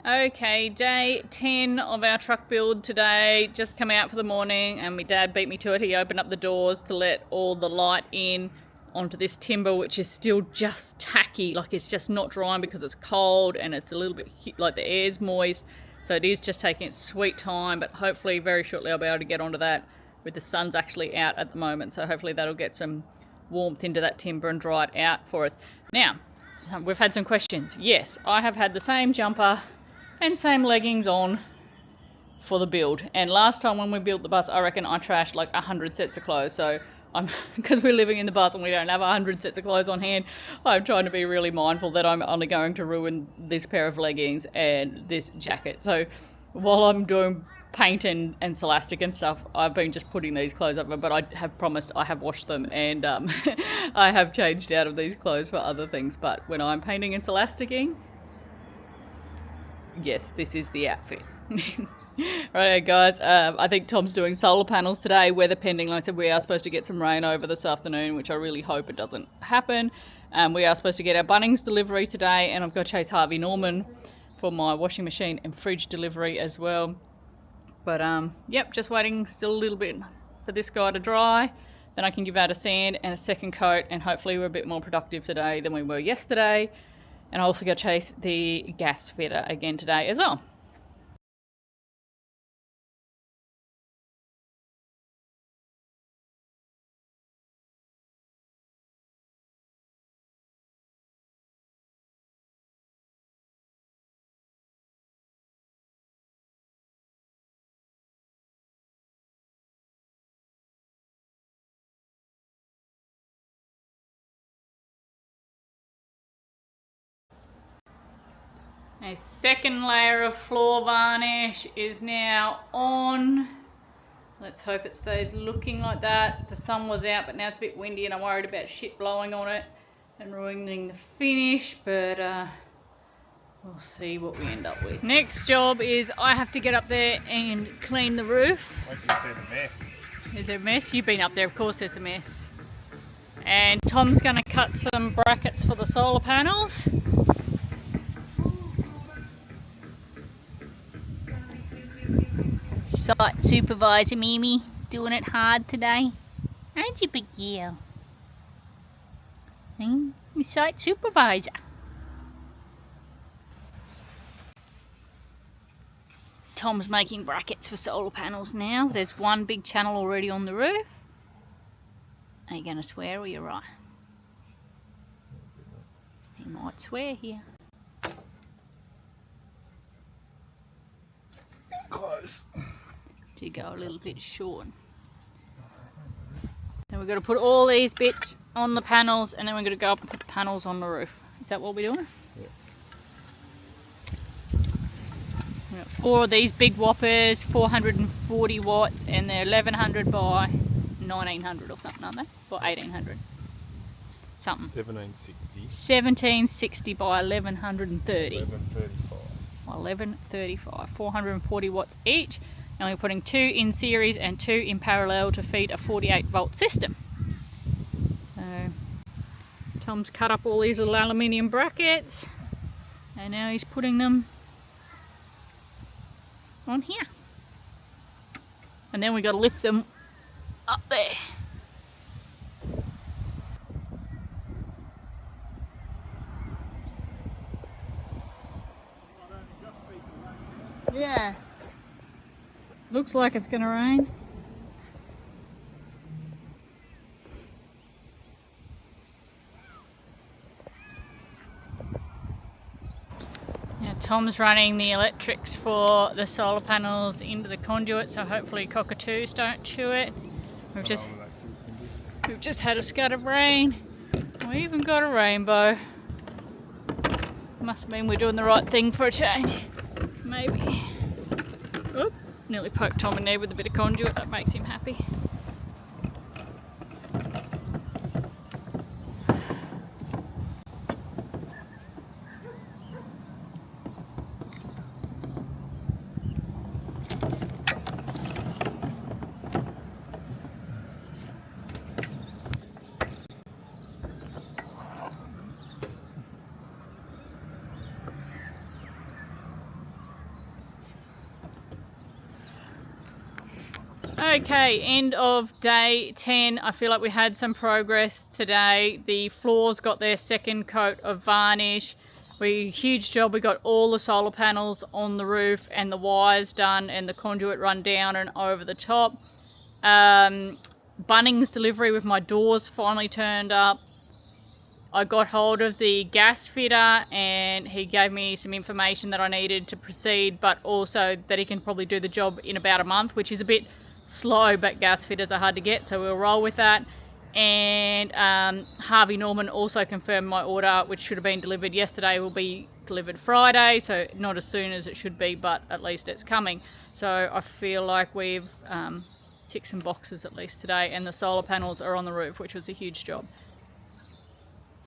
Okay, day 10 of our truck build today. Just come out for the morning and my dad beat me to it. He opened up the doors to let all the light in onto this timber, which is still just tacky, like it's just not drying because it's cold and it's a little bit like the air's moist. So it is just taking its sweet time, but hopefully very shortly I'll be able to get onto that with the sun's actually out at the moment. So hopefully that'll get some warmth into that timber and dry it out for us. Now, we've had some questions. Yes, I have had the same jumper and same leggings on for the build. And last time when we built the bus, I reckon I trashed like 100 sets of clothes. So I'm, because we're living in the bus and we don't have 100 sets of clothes on hand, I'm trying to be really mindful that I'm only going to ruin this pair of leggings and this jacket. So while I'm doing paint and Celastic and stuff, I've been just putting these clothes up, but I have promised I have washed them and I have changed out of these clothes for other things. But when I'm painting and Celasticing, yes, this is the outfit. Right, guys, I think Tom's doing solar panels today, weather pending. Like I said, we are supposed to get some rain over this afternoon, which I really hope it doesn't happen. We are supposed to get our Bunnings delivery today, and I've got to chase Harvey Norman for my washing machine and fridge delivery as well. But yep, just waiting still a little bit for this guy to dry. Then I can give out a sand and a second coat, and hopefully we're a bit more productive today than we were yesterday. And I also got to chase the gas fitter again today as well. A second layer of floor varnish is now on. Let's hope it stays looking like that. The sun was out, but now it's a bit windy and I'm worried about shit blowing on it and ruining the finish, but we'll see what we end up with. Next job is I have to get up there and clean the roof. This has been a mess. Is there a mess? You've been up there, of course there's a mess. And Tom's going to cut some brackets for the solar panels. Site supervisor Mimi doing it hard today. Aren't you, big girl? The site supervisor. Tom's making brackets for solar panels now. There's one big channel already on the roof. Are you going to swear or you're right? He might swear here. Close. To go a little bit short. Then we've got to put all these bits on the panels and then we're going to go up and put the panels on the roof. Is that what we're doing? We've got 4 of these big whoppers, 440 watts, and they're 1100 by 1900 or something, aren't they? Or 1800. Something. 1760. 1760 by 1130. 1135. 1135. 440 watts each. And we're putting 2 in series and 2 in parallel to feed a 48 volt system. So Tom's cut up all these little aluminium brackets and now he's putting them on here. And then we got to lift them up there. Yeah. Looks like it's going to rain. Now Tom's running the electrics for the solar panels into the conduit, so hopefully cockatoos don't chew it. We've just had a scud of rain. We even got a rainbow. Must mean we're doing the right thing for a change. Maybe. Oop, nearly poked Tom in there with a bit of conduit. That makes him happy. Okay, end of day 10. I feel like we had some progress today. The floors got their second coat of varnish. Huge job. We got all the solar panels on the roof and the wires done and the conduit run down and over the top. Bunnings delivery with my doors finally turned up. I got hold of the gas fitter and he gave me some information that I needed to proceed, but also that he can probably do the job in about a month, which is a bit slow, but gas fitters are hard to get, so we'll roll with that. And Harvey Norman also confirmed my order, which should have been delivered yesterday, will be delivered Friday, so not as soon as it should be, but at least it's coming. So I feel like we've ticked some boxes at least today, and the solar panels are on the roof, which was a huge job.